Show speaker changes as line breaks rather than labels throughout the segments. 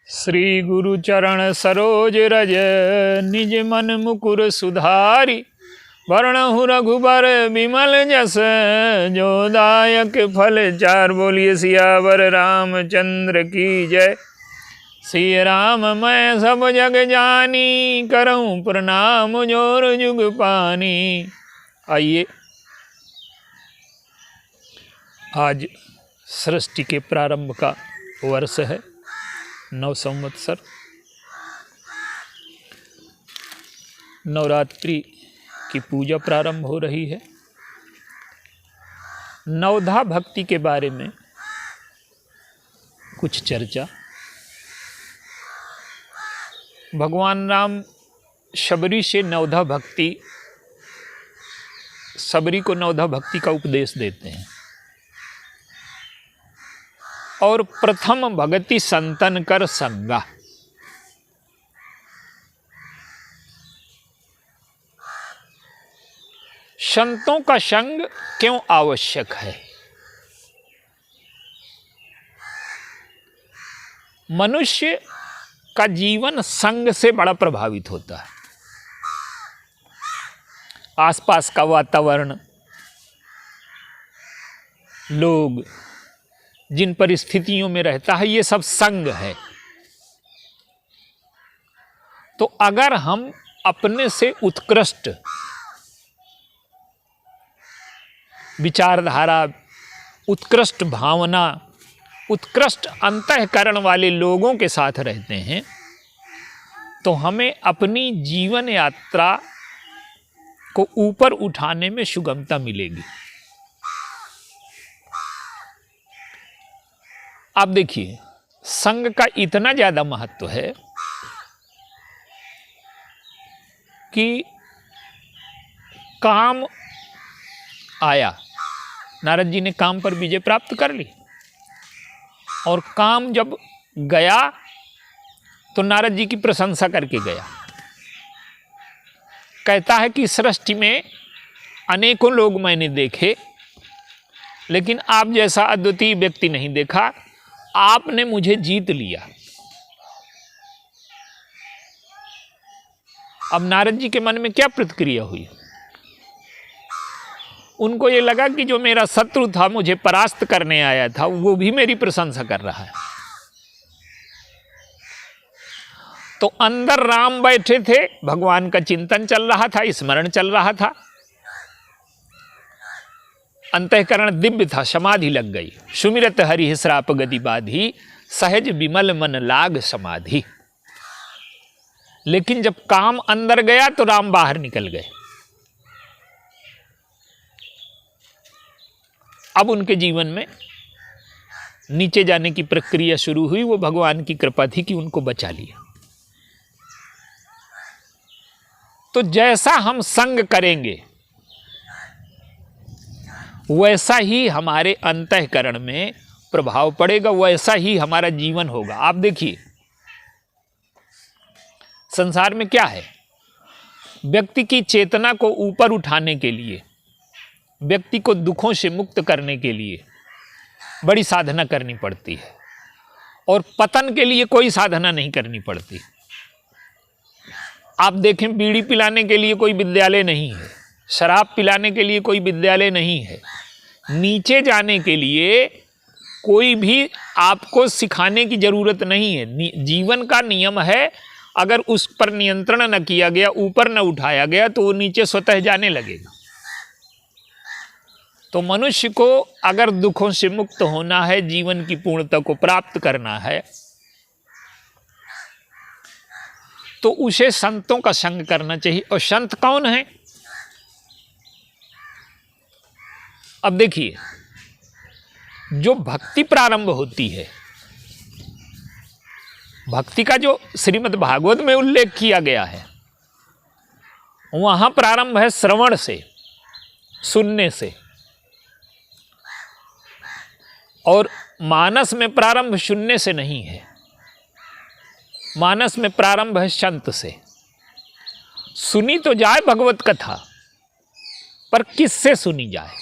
श्री गुरु चरण सरोज रज निज मन मुकुर सुधारी। वर्णहु रघुबर विमल जस जो दायक फल चार। बोलिए सियावर रामचंद्र की जय। श्री राम मैं सब जग जानी करऊं प्रणाम जोर जुग पानी। आइए आज सृष्टि के प्रारंभ का वर्ष है, नव संवत्सर। नवरात्रि की पूजा प्रारंभ हो रही है। नवधा भक्ति के बारे में कुछ चर्चा। भगवान राम शबरी से नवधा भक्ति, शबरी को नवधा भक्ति का उपदेश देते हैं और प्रथम भगति संतन कर संगा। संतों का संग क्यों आवश्यक है? मनुष्य का जीवन संग से बड़ा प्रभावित होता है। आसपास का वातावरण, लोग, जिन परिस्थितियों में रहता है, ये सब संग है। तो अगर हम अपने से उत्कृष्ट विचारधारा, उत्कृष्ट भावना, उत्कृष्ट अंतःकरण वाले लोगों के साथ रहते हैं तो हमें अपनी जीवन यात्रा को ऊपर उठाने में सुगमता मिलेगी। आप देखिए, संग का इतना ज्यादा महत्व है कि काम आया, नारद जी ने काम पर विजय प्राप्त कर ली, और काम जब गया तो नारद जी की प्रशंसा करके गया। कहता है कि सृष्टि में अनेकों लोग मैंने देखे, लेकिन आप जैसा अद्वितीय व्यक्ति नहीं देखा। आपने मुझे जीत लिया। अब नारद जी के मन में क्या प्रतिक्रिया हुई? उनको ये लगा कि जो मेरा शत्रु था, मुझे परास्त करने आया था, वो भी मेरी प्रशंसा कर रहा है। तो अंदर राम बैठे थे, भगवान का चिंतन चल रहा था, स्मरण चल रहा था, अंतःकरण दिव्य था, समाधि लग गई। सुमिरत हरि श्राप गति बाधी, सहज विमल मन लाग समाधि। लेकिन जब काम अंदर गया तो राम बाहर निकल गए। अब उनके जीवन में नीचे जाने की प्रक्रिया शुरू हुई। वो भगवान की कृपा थी कि उनको बचा लिया। तो जैसा हम संग करेंगे वैसा ही हमारे अंतःकरण में प्रभाव पड़ेगा, वैसा ही हमारा जीवन होगा। आप देखिए, संसार में क्या है? व्यक्ति की चेतना को ऊपर उठाने के लिए, व्यक्ति को दुखों से मुक्त करने के लिए बड़ी साधना करनी पड़ती है, और पतन के लिए कोई साधना नहीं करनी पड़ती। आप देखें, बीड़ी पिलाने के लिए कोई विद्यालय नहीं है, शराब पिलाने के लिए कोई विद्यालय नहीं है। नीचे जाने के लिए कोई भी आपको सिखाने की जरूरत नहीं है। जीवन का नियम है, अगर उस पर नियंत्रण न किया गया, ऊपर न उठाया गया, तो वो नीचे स्वतः जाने लगेगा। तो मनुष्य को अगर दुखों से मुक्त होना है, जीवन की पूर्णता को प्राप्त करना है, तो उसे संतों का संग करना चाहिए। और संत कौन है? अब देखिए, जो भक्ति प्रारंभ होती है, भक्ति का जो श्रीमद् भागवत में उल्लेख किया गया है, वहां प्रारंभ है श्रवण से, सुनने से, और मानस में प्रारंभ सुनने से नहीं है। मानस में प्रारंभ है संत से। सुनी तो जाए भगवत कथा, पर किससे सुनी जाए?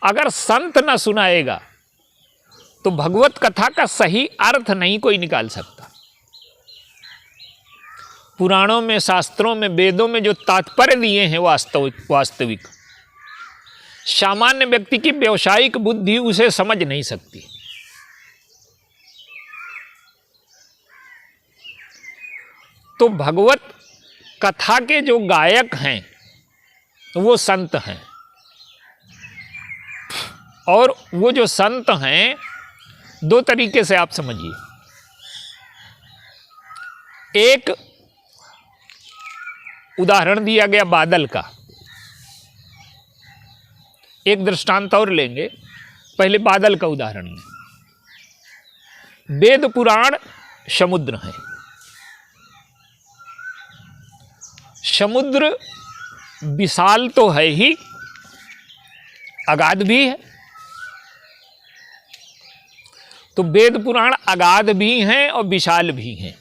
अगर संत न सुनाएगा तो भगवत कथा का सही अर्थ नहीं कोई निकाल सकता। पुराणों में, शास्त्रों में, वेदों में जो तात्पर्य दिए हैं वास्तविक सामान्य व्यक्ति की व्यावसायिक बुद्धि उसे समझ नहीं सकती। तो भगवत कथा के जो गायक हैं वो संत हैं, और वो जो संत हैं दो तरीके से आप समझिए। एक उदाहरण दिया गया बादल का, एक दृष्टांत और लेंगे। पहले बादल का उदाहरण लें। वेद पुराण समुद्र है। समुद्र विशाल तो है ही, अगाध भी है। तो वेद पुराण अगाध भी हैं और विशाल भी हैं,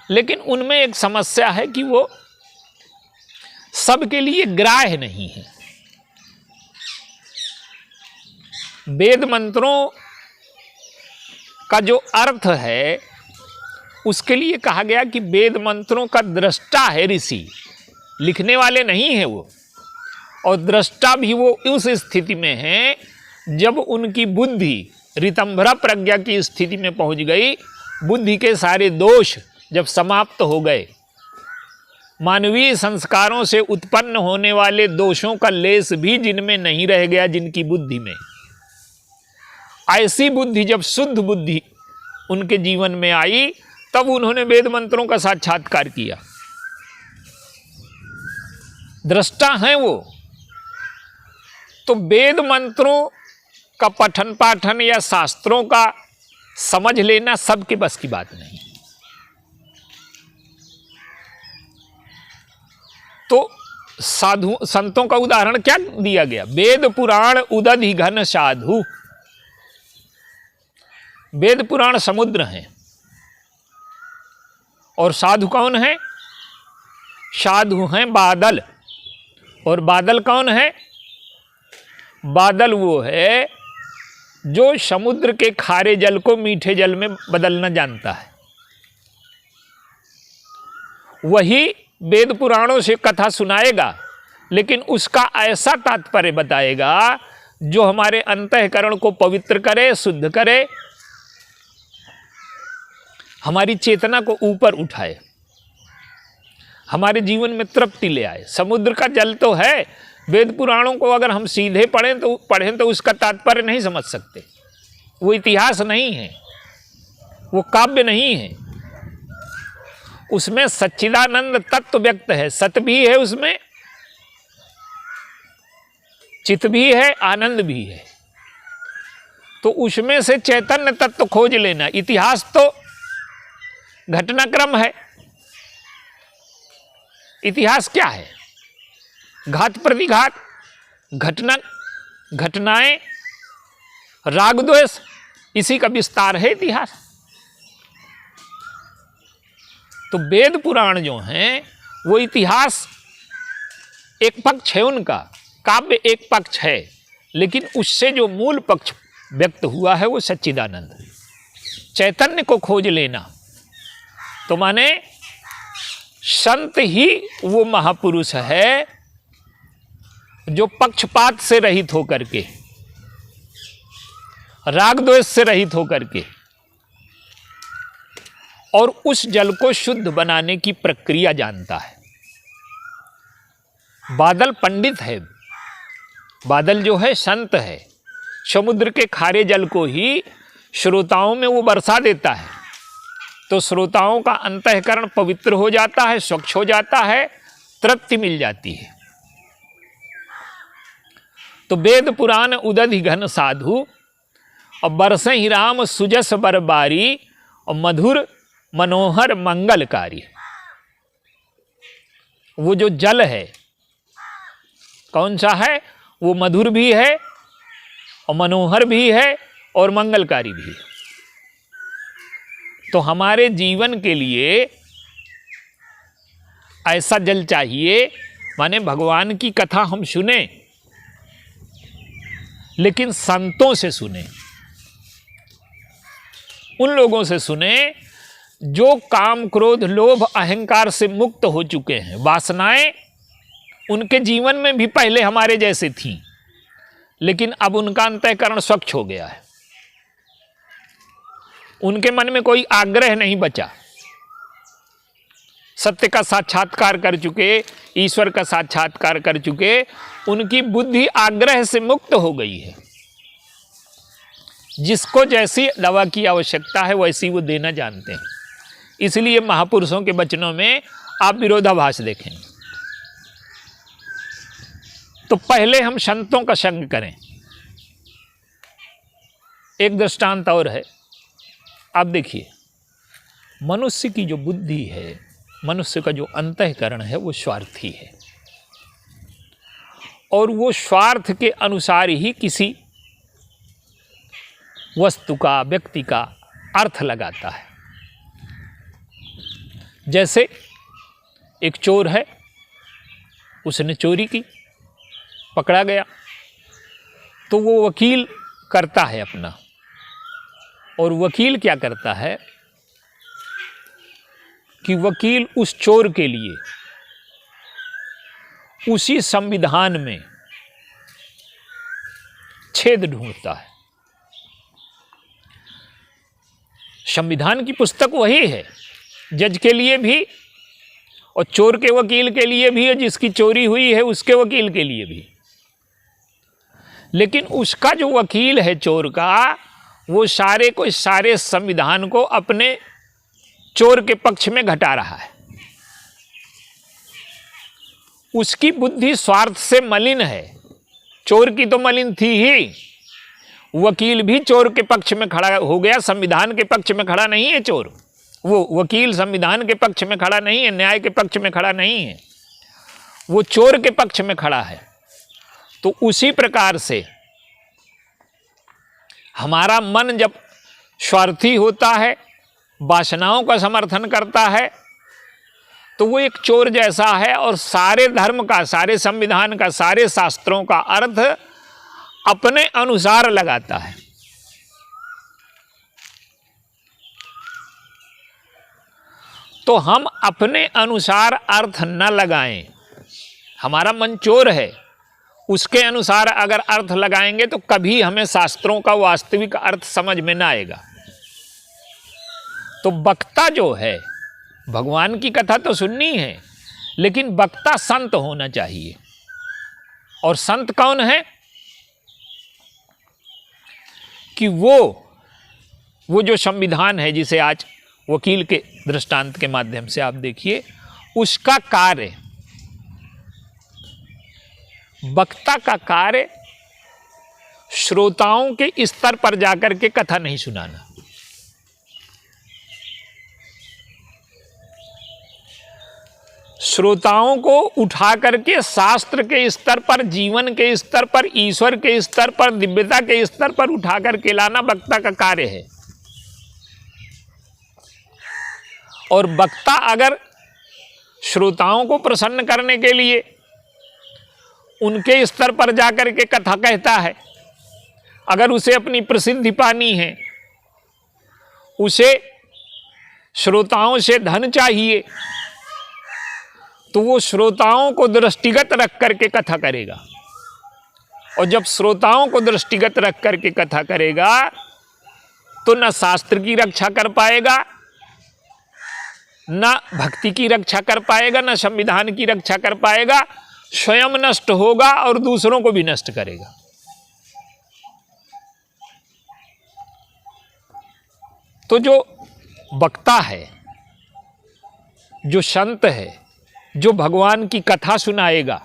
लेकिन उनमें एक समस्या है कि वो सबके लिए ग्राह्य नहीं है। वेद मंत्रों का जो अर्थ है उसके लिए कहा गया कि वेद मंत्रों का दृष्टा है ऋषि, लिखने वाले नहीं है वो। और दृष्टा भी वो उस स्थिति में है जब उनकी बुद्धि ऋतंभरा प्रज्ञा की स्थिति में पहुंच गई, बुद्धि के सारे दोष जब समाप्त हो गए, मानवीय संस्कारों से उत्पन्न होने वाले दोषों का लेस भी जिनमें नहीं रह गया, जिनकी बुद्धि में, ऐसी बुद्धि जब शुद्ध बुद्धि उनके जीवन में आई, तब उन्होंने वेद मंत्रों का साक्षात्कार किया। दृष्टा हैं वो। तो वेद मंत्रों का पठन पाठन या शास्त्रों का समझ लेना सबके बस की बात नहीं। तो साधु संतों का उदाहरण क्या दिया गया? वेद पुराण उदधि घन साधु। वेद पुराण समुद्र हैं और साधु कौन है? साधु हैं बादल। और बादल कौन है? बादल वो है जो समुद्र के खारे जल को मीठे जल में बदलना जानता है। वही वेद पुराणों से कथा सुनाएगा, लेकिन उसका ऐसा तात्पर्य बताएगा जो हमारे अंतःकरण को पवित्र करे, शुद्ध करे, हमारी चेतना को ऊपर उठाए, हमारे जीवन में तृप्ति ले आए। समुद्र का जल तो है, वेद पुराणों को अगर हम सीधे पढ़ें तो उसका तात्पर्य नहीं समझ सकते। वो इतिहास नहीं है, वो काव्य नहीं है। उसमें सच्चिदानंद तत्व व्यक्त है, सत्य भी है उसमें, चित्त भी है, आनंद भी है। तो उसमें से चैतन्य तत्व खोज लेना। इतिहास तो घटनाक्रम है। इतिहास क्या है? घात प्रतिघात, घटनाएं, राग द्वेष, इसी का विस्तार है इतिहास। तो वेद पुराण जो हैं वो इतिहास एक पक्ष है उनका, काव्य एक पक्ष है, लेकिन उससे जो मूल पक्ष व्यक्त हुआ है वो सच्चिदानंद, चैतन्य को खोज लेना। तो माने संत ही वो महापुरुष है जो पक्षपात से रहित होकर के, राग द्वेष से रहित होकर के, और उस जल को शुद्ध बनाने की प्रक्रिया जानता है। बादल पंडित है, बादल जो है संत है। समुद्र के खारे जल को ही श्रोताओं में वो बरसा देता है, तो श्रोताओं का अंतःकरण पवित्र हो जाता है, स्वच्छ हो जाता है, तृप्ति मिल जाती है। तो वेद पुराण उदधि घन साधु, और बरसे ही राम सुजस बरबारी, और मधुर मनोहर मंगलकारी। वो जो जल है कौन सा है? वो मधुर भी है और मनोहर भी है और मंगलकारी भी है। तो हमारे जीवन के लिए ऐसा जल चाहिए, माने भगवान की कथा हम सुने, लेकिन संतों से सुने, उन लोगों से सुने जो काम क्रोध लोभ अहंकार से मुक्त हो चुके हैं। वासनाएं उनके जीवन में भी पहले हमारे जैसे थीं, लेकिन अब उनका अंतःकरण स्वच्छ हो गया है, उनके मन में कोई आग्रह नहीं बचा। सत्य का साक्षात्कार कर चुके, ईश्वर का साक्षात्कार कर चुके, उनकी बुद्धि आग्रह से मुक्त हो गई है। जिसको जैसी दवा की आवश्यकता है वैसी वो देना जानते हैं। इसलिए महापुरुषों के वचनों में आप विरोधाभास देखेंगे। तो पहले हम संतों का संग करें। एक दृष्टांत और है, आप देखिए, मनुष्य की जो बुद्धि है, मनुष्य का जो अंतःकरण है, वो स्वार्थी है और वो स्वार्थ के अनुसार ही किसी वस्तु का, व्यक्ति का अर्थ लगाता है। जैसे एक चोर है, उसने चोरी की, पकड़ा गया, तो वो वकील करता है अपना, और वकील क्या करता है कि वकील उस चोर के लिए उसी संविधान में छेद ढूंढता है। संविधान की पुस्तक वही है, जज के लिए भी और चोर के वकील के लिए भी, और जिसकी चोरी हुई है उसके वकील के लिए भी। लेकिन उसका जो वकील है चोर का, वो सारे संविधान को अपने चोर के पक्ष में घटा रहा है। उसकी बुद्धि स्वार्थ से मलिन है। चोर की तो मलिन थी ही, वकील भी चोर के पक्ष में खड़ा हो गया, संविधान के पक्ष में खड़ा नहीं है चोर। वो वकील संविधान के पक्ष में खड़ा नहीं है, न्याय के पक्ष में खड़ा नहीं है, वो चोर के पक्ष में खड़ा है। तो उसी प्रकार से हमारा मन जब स्वार्थी होता है, वासनाओं का समर्थन करता है, तो वो एक चोर जैसा है और सारे धर्म का, सारे संविधान का, सारे शास्त्रों का अर्थ अपने अनुसार लगाता है। तो हम अपने अनुसार अर्थ न लगाएं। हमारा मन चोर है, उसके अनुसार अगर अर्थ लगाएंगे तो कभी हमें शास्त्रों का वास्तविक अर्थ समझ में ना आएगा। तो वक्ता जो है, भगवान की कथा तो सुननी है, लेकिन वक्ता संत होना चाहिए। और संत कौन है कि वो जो संविधान है, जिसे आज वकील के दृष्टांत के माध्यम से आप देखिए, उसका कार्य, वक्ता का कार्य श्रोताओं के स्तर पर जाकर के कथा नहीं सुनाना। श्रोताओं को उठा करके शास्त्र के स्तर पर, जीवन के स्तर पर, ईश्वर के स्तर पर, दिव्यता के स्तर पर उठा करके लाना वक्ता का कार्य है। और वक्ता अगर श्रोताओं को प्रसन्न करने के लिए उनके स्तर पर जाकर के कथा कहता है, अगर उसे अपनी प्रसिद्धि पानी है, उसे श्रोताओं से धन चाहिए, तो वो श्रोताओं को दृष्टिगत रख करके कथा करेगा। और जब श्रोताओं को दृष्टिगत रख करके कथा करेगा तो न शास्त्र की रक्षा कर पाएगा, न भक्ति की रक्षा कर पाएगा, न संविधान की रक्षा कर पाएगा, स्वयं नष्ट होगा और दूसरों को भी नष्ट करेगा। तो जो वक्ता है, जो संत है, जो भगवान की कथा सुनाएगा,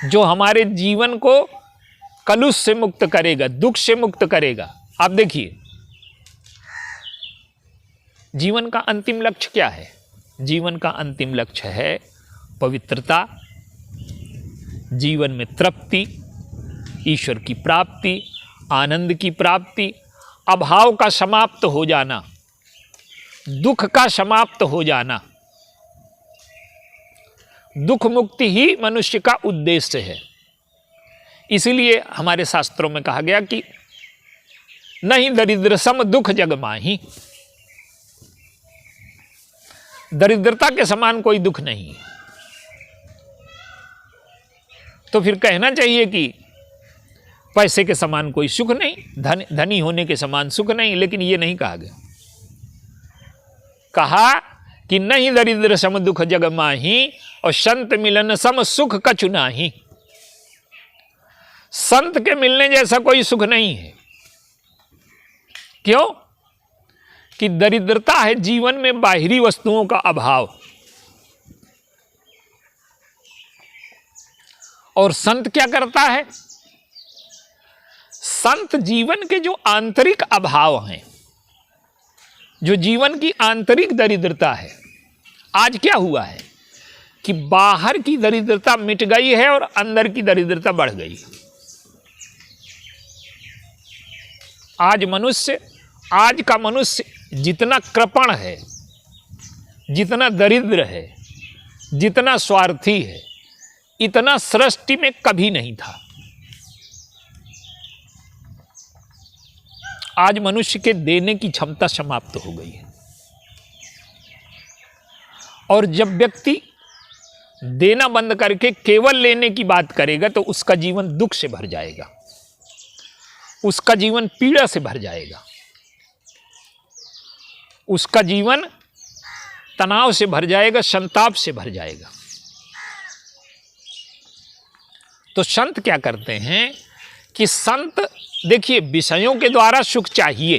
जो हमारे जीवन को कलुष से मुक्त करेगा, दुख से मुक्त करेगा। आप देखिए, जीवन का अंतिम लक्ष्य क्या है? जीवन का अंतिम लक्ष्य है पवित्रता, जीवन में तृप्ति, ईश्वर की प्राप्ति, आनंद की प्राप्ति, अभाव का समाप्त हो जाना, दुख का समाप्त हो जाना। दुख मुक्ति ही मनुष्य का उद्देश्य है। इसीलिए हमारे शास्त्रों में कहा गया कि नहीं दरिद्र सम दुख जग माही, दरिद्रता के समान कोई दुख नहीं है। तो फिर कहना चाहिए कि पैसे के समान कोई सुख नहीं, धनी होने के समान सुख नहीं, लेकिन ये नहीं कहा गया। कहा कि नहीं दरिद्र सम दुख जग माही और संत मिलन सम सुख कछु नाही। संत के मिलने जैसा कोई सुख नहीं है। क्यों? कि दरिद्रता है जीवन में बाहरी वस्तुओं का अभाव, और संत क्या करता है? संत जीवन के जो आंतरिक अभाव हैं, जो जीवन की आंतरिक दरिद्रता है, आज क्या हुआ है कि बाहर की दरिद्रता मिट गई है और अंदर की दरिद्रता बढ़ गई। आज का मनुष्य जितना कृपण है, जितना दरिद्र है, जितना स्वार्थी है, इतना सृष्टि में कभी नहीं था। आज मनुष्य के देने की क्षमता समाप्त हो गई है, और जब व्यक्ति देना बंद करके केवल लेने की बात करेगा तो उसका जीवन दुख से भर जाएगा, उसका जीवन पीड़ा से भर जाएगा, उसका जीवन तनाव से भर जाएगा, संताप से भर जाएगा। तो संत क्या करते हैं कि संत, देखिए, विषयों के द्वारा सुख चाहिए,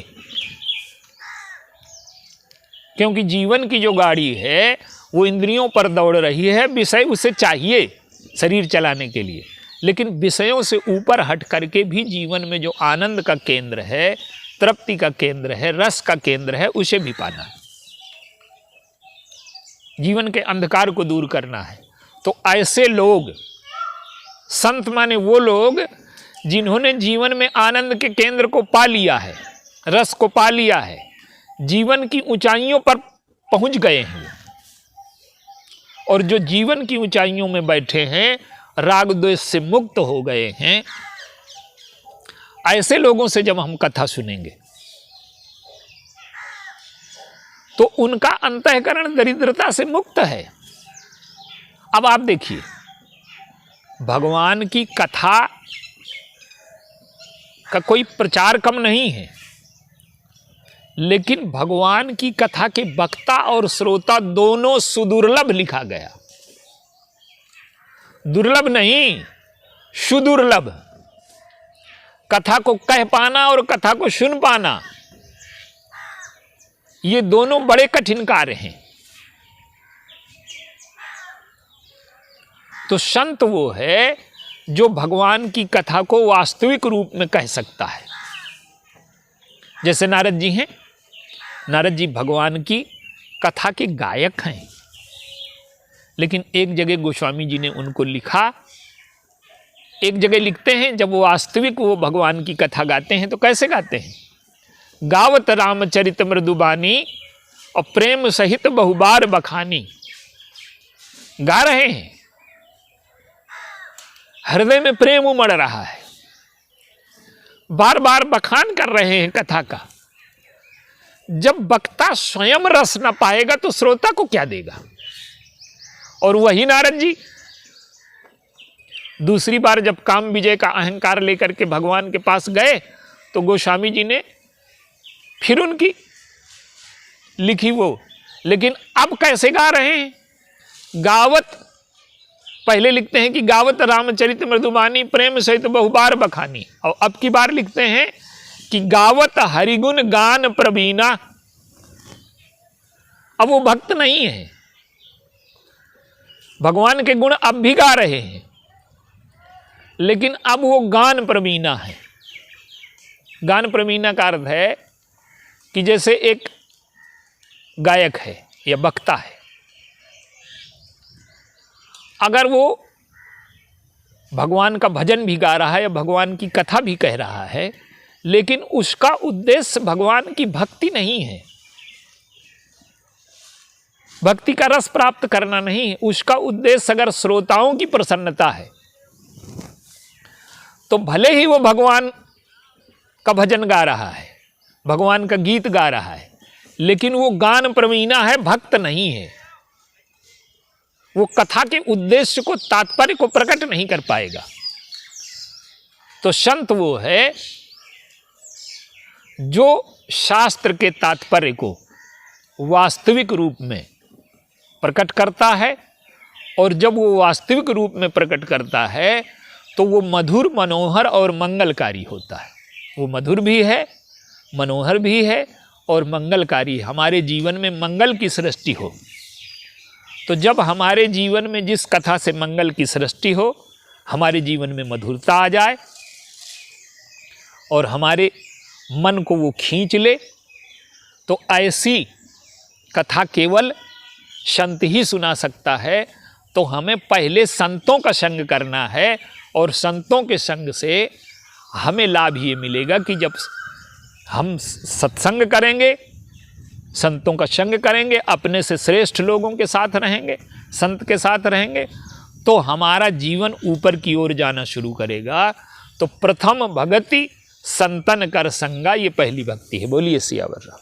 क्योंकि जीवन की जो गाड़ी है वो इंद्रियों पर दौड़ रही है, विषय उसे चाहिए शरीर चलाने के लिए, लेकिन विषयों से ऊपर हट करके भी जीवन में जो आनंद का केंद्र है, तृप्ति का केंद्र है, रस का केंद्र है, उसे भी पाना है, जीवन के अंधकार को दूर करना है। तो ऐसे लोग संत माने वो लोग जिन्होंने जीवन में आनंद के केंद्र को पा लिया है, रस को पा लिया है, जीवन की ऊंचाइयों पर पहुंच गए हैं, और जो जीवन की ऊंचाइयों में बैठे हैं, राग द्वेष से मुक्त हो गए हैं, ऐसे लोगों से जब हम कथा सुनेंगे तो उनका अंतःकरण दरिद्रता से मुक्त है। अब आप देखिए, भगवान की कथा का कोई प्रचार कम नहीं है, लेकिन भगवान की कथा के वक्ता और श्रोता दोनों सुदुर्लभ लिखा गया। दुर्लभ नहीं, सुदुर्लभ। कथा को कह पाना और कथा को सुन पाना, ये दोनों बड़े कठिन कार्य हैं। तो संत वो है जो भगवान की कथा को वास्तविक रूप में कह सकता है। जैसे नारद जी हैं, नारद जी भगवान की कथा के गायक हैं, लेकिन एक जगह गोस्वामी जी ने उनको लिखा, एक जगह लिखते हैं जब वो वास्तविक वो भगवान की कथा गाते हैं तो कैसे गाते हैं? गावत रामचरित मृदुबानी और प्रेम सहित बहुबार बखानी। गा रहे हैं, हृदय में प्रेम उमड़ रहा है, बार बार बखान कर रहे हैं कथा का। जब वक्ता स्वयं रस न पाएगा तो श्रोता को क्या देगा? और वही नारद जी दूसरी बार जब काम विजय का अहंकार लेकर के भगवान के पास गए तो गोस्वामी जी ने फिर उनकी लिखी वो, लेकिन अब कैसे गा रहे हैं? गावत, पहले लिखते हैं कि गावत रामचरित मृदुबानी प्रेम सहित बहुबार बखानी, और अब की बार लिखते हैं कि गावत हरिगुण गान प्रवीणा। अब वो भक्त नहीं है, भगवान के गुण अब भी गा रहे हैं, लेकिन अब वो गान प्रवीणा है। गान प्रवीणा का अर्थ है कि जैसे एक गायक है या वक्ता है, अगर वो भगवान का भजन भी गा रहा है या भगवान की कथा भी कह रहा है, लेकिन उसका उद्देश्य भगवान की भक्ति नहीं है, भक्ति का रस प्राप्त करना नहीं है, उसका उद्देश्य अगर श्रोताओं की प्रसन्नता है तो भले ही वो भगवान का भजन गा रहा है, भगवान का गीत गा रहा है, लेकिन वो गान प्रवीणा है, भक्त नहीं है। वो कथा के उद्देश्य को, तात्पर्य को प्रकट नहीं कर पाएगा। तो संत वो है जो शास्त्र के तात्पर्य को वास्तविक रूप में प्रकट करता है, और जब वो वास्तविक रूप में प्रकट करता है तो वो मधुर, मनोहर और मंगलकारी होता है। वो मधुर भी है, मनोहर भी है और मंगलकारी। हमारे जीवन में मंगल की सृष्टि हो, तो जब हमारे जीवन में जिस कथा से मंगल की सृष्टि हो, हमारे जीवन में मधुरता आ जाए और हमारे मन को वो खींच ले, तो ऐसी कथा केवल संत ही सुना सकता है। तो हमें पहले संतों का संग करना है, और संतों के संग से हमें लाभ ये मिलेगा कि जब हम सत्संग करेंगे, संतों का संग करेंगे, अपने से श्रेष्ठ लोगों के साथ रहेंगे, संत के साथ रहेंगे, तो हमारा जीवन ऊपर की ओर जाना शुरू करेगा। तो प्रथम भगति संतन कर संगा, ये पहली भक्ति है। बोलिए सियावर राम।